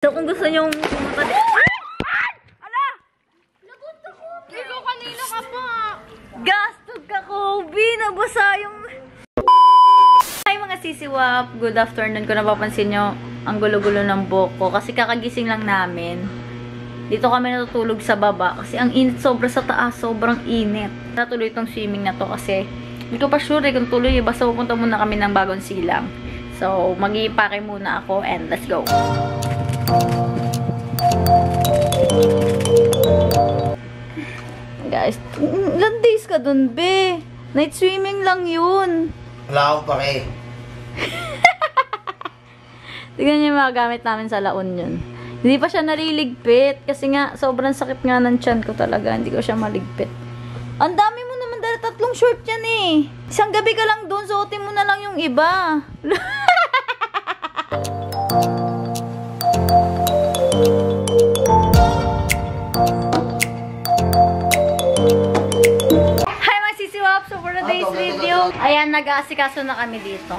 So kung gusto nyo pumunta dito... Ala! Lagot ako! Kilo kanina ka pa! Gastog ka, Kobe! Nabasa yung... Hi mga sisiwap! Good afternoon. Kung napapansin nyo, ang gulo-gulo ng buhok ko. Kasi kakagising lang namin. Dito kami natutulog sa baba. Kasi ang init sobra sa taas. Sobrang init. Natuloy itong swimming na to kasi hindi ko pa sure kung tuloy. Basta pupunta muna kami ng Bagong Silang. So, mag-iipake muna ako and let's go! Guys, ilang days ka dun, be? Night swimming lang yun. Wala akong pake. Tignan niyo yung mga gamit namin sa La Union. Hindi pa siya naliligpit. Kasi nga, sobrang sakit nga ng tiyan ko talaga. Hindi ko siya maligpit. Ang dami mo naman dahil 3 short yan eh. Isang gabi ka lang doon, suotin mo na lang yung iba. So for today's video, ayan, nag-aasikaso na kami dito.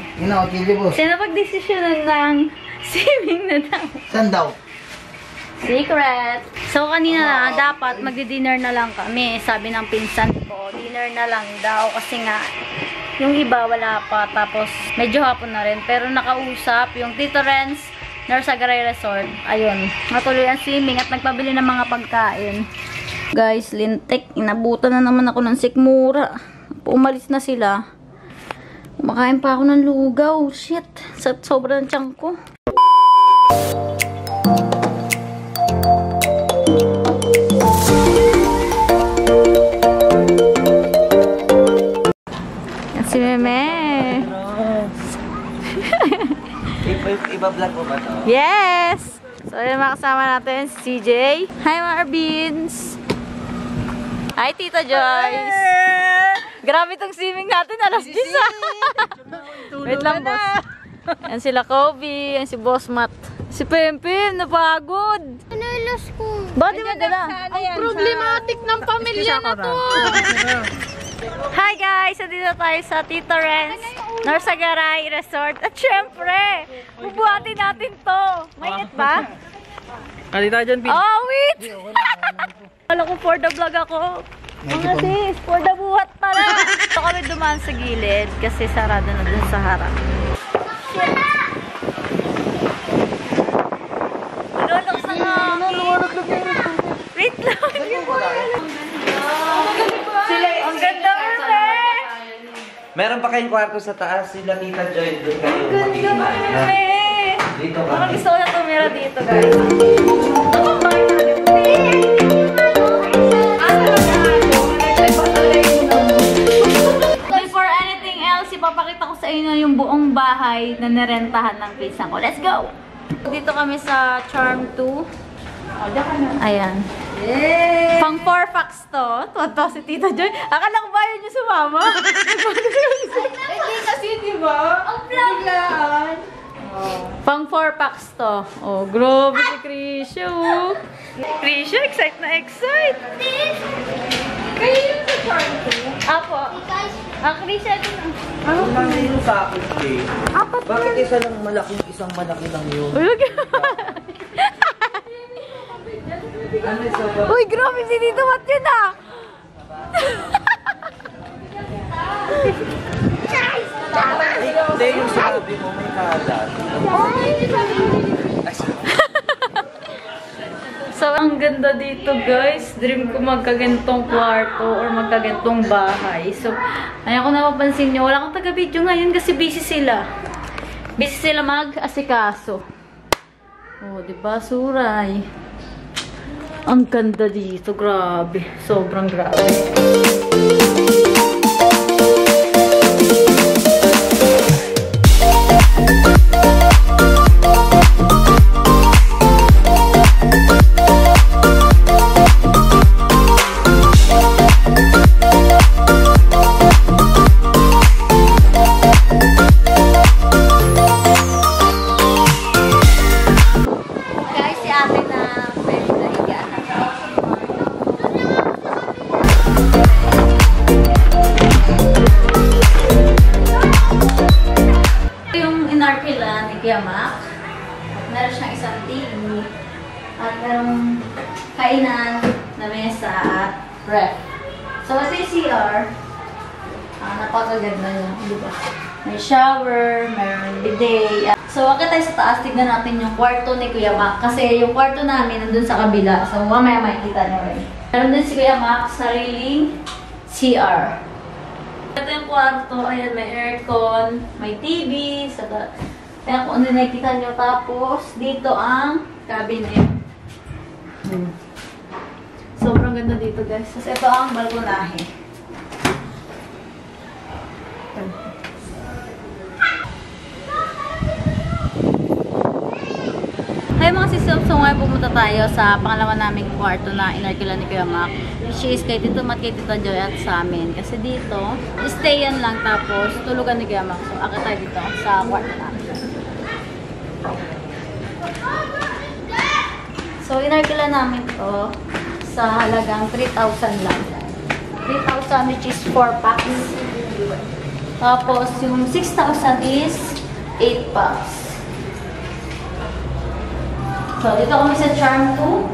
Sino pag-desisyonan ng swimming na daw? Saan daw? Secret! So kanina na, dapat magdi-dinner na lang kami. Sabi ng pinsan ko, dinner na lang daw. Kasi nga, yung iba wala pa. Tapos, medyo hapon na rin. Pero nakausap, yung Tito Renz, Norsagaray Resort. Ayun, natuloy ang swimming at nagpabili ng mga pagkain. Guys, lintik. Inabutan na naman ako ng sikmura. Umalis na sila. Kumakain pa ako ng lugaw. Shit. Sobrang tiyan ko. Yan si Meme. Iba-vlog mo ba to? Yes! So, yun makasama natin si CJ. Hi, Marbins! Hi, Tita Joyce! Grabe itong swimming natin, alas 10 Wait lang, boss. Yan sila Kobe, yan si Boss Matt. Si Pempem, napagod. Pinalas ko. Bakit di madala? Ang problematic ng pamilya na to. Hi guys! Nandito tayo sa Tito Renz Norsagaray Resort. At syempre, bubuhatin natin to. Mainit ba? Kalita dyan, Pin. Oh, wait! Wala ko for the vlog ako. Mga sis, for the buhat pala. Ito kami dumaan sa gilid kasi sarado na dun sa harap. Lulok sa wait lang. Ang ganda mo eh. Meron pa kayong kwarto sa taas. Sila Tita Joy doon kayo mag-iiman. Dito kami. Parang gusto ko na tumira dito, guys. Before anything else, ipapakita ko sa inyo yung buong bahay na nirentahan ng pinsan ko. Let's go! Dito kami sa Charm 2. Ayan. Pang 4 facts to. Toto si Tita Joy. Akala ko ba yun yung sumama? Hindi kasi, di ba? Ang biglaan. Pang 4 packs to. Oh, grabe si Krisha, oh. Krisha, excite na excite. Kayo yung sa charm ko. Apo. Krisha, ito na. Ano lang yun sa akin, eh? Apat Bakit isa lang malaki, isang malaki lang yun? Ano isa ba? Uy, grabe si Tito Mat yun, ah. Hindi yung sabi mo, may kalat. So, ang ganda dito, guys. Dream ko magkagantong kwarto or magkagantong bahay. So, ayan kung napapansin nyo, wala akong taga-video ngayon kasi busy sila. Busy sila mag-asikaso. Oh, diba, Suray? Ang ganda dito, grabe. Sobrang grabe. merong kainan na mesa at ref. So, ito yung CR. Napakaganda niya, di ba? May shower, mayroong bidet. So, akit tayo sa taas, tignan natin yung kwarto ni Kuya Mac. Kasi yung kwarto namin nandun sa kabila. So, mamaya makikita nyo rin. Meron din si Kuya Mac, sariling CR. Ito yung kwarto. Ayan, may aircon, may TV. Kaya kung ano nakikita nyo. Tapos, dito ang cabinet. Sobrang ganda dito, guys. Tapos, ito ang balkonahe. Hi mga sisop, so ngayon pumunta tayo sa pangalawa naming kwarto na inarkila ni Kuya Mac. Which is kay Tito Mat, kay Tita Joy at sa amin. Kasi dito, stayan lang tapos tulugan ni Kuya Mac. So akit tayo dito sa kwarto namin. So inarkila namin to sa halagang 3,000 lang. 3,000 which is 4 packs. Tapos yung 6,000 is 8 packs. So, dito kami sa Charm 2.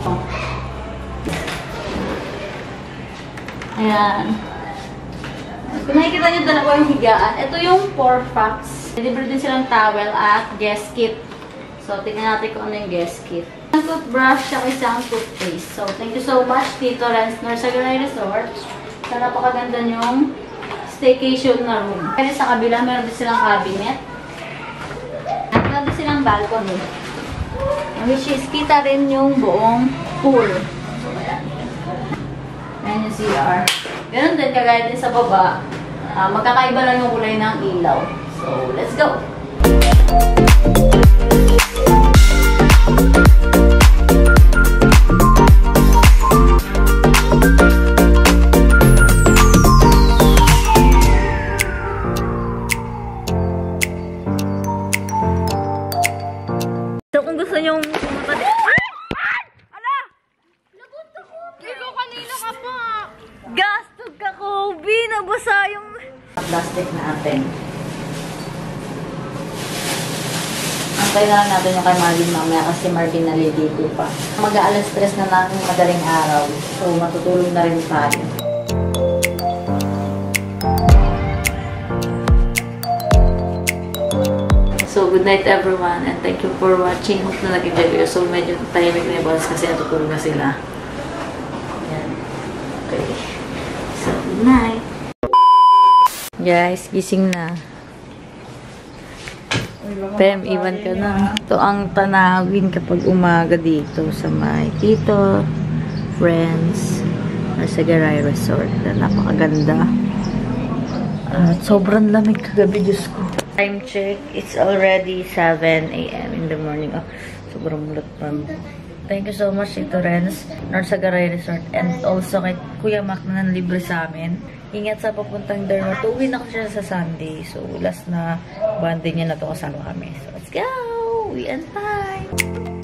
Ayan. Kung nakikita nyo, dalawa yung higaan. Ito yung 4 packs. Deliver din silang towel at guest kit. So, tingnan natin kung ano yung guest kit. Isang toothbrush at isang toothpaste. So, thank you so much, Tito Renz Norsagaray Resort. Sa napakaganda yung staycation na room. Kaya sa kabila, meron din silang cabinet. At meron din silang balcony. Which is, kita rin yung buong pool. So, ayan. Ayan yung CR. Ganun din, kagaya din sa baba. Magkakaiba lang yung kulay ng ilaw. So, let's go! So, kung gusto nyo pumunta din. Ala! Lagot ako! Ikaw kanina ka pa. Gastog ka, Kobe! Nabasa yung plastic natin. Antay na lang natin yung kay Marvin mamaya kasi Marvin naliligo pa. Mag-aalas 3 na natin madaling araw. So, matutulog na rin tayo. So, good night everyone and thank you for watching. Hope na nag-enjoy kayo. So, medyo tahimik na yung boss kasi natutulog na sila. Yan. Okay. So, good night. Guys, gising na. Pem, iwan ka na. Ito ang tanawin kapag umaga dito sa may Tito Renz Norsagaray Resort. Napakaganda. At sobrang lamig kagabi, Diyos ko. Time check, it's already 7 a.m. in the morning. Oh, sobrang mulat pa. Thank you so much, Tito Renz Norsagaray Resort. And also kay Kuya Mac na nanlibre sa amin. Ingat sa papuntang Derma. Uwi na ko siya sa Sunday. So, last na bonding niya na to kasama kami. So, let's go! We and bye!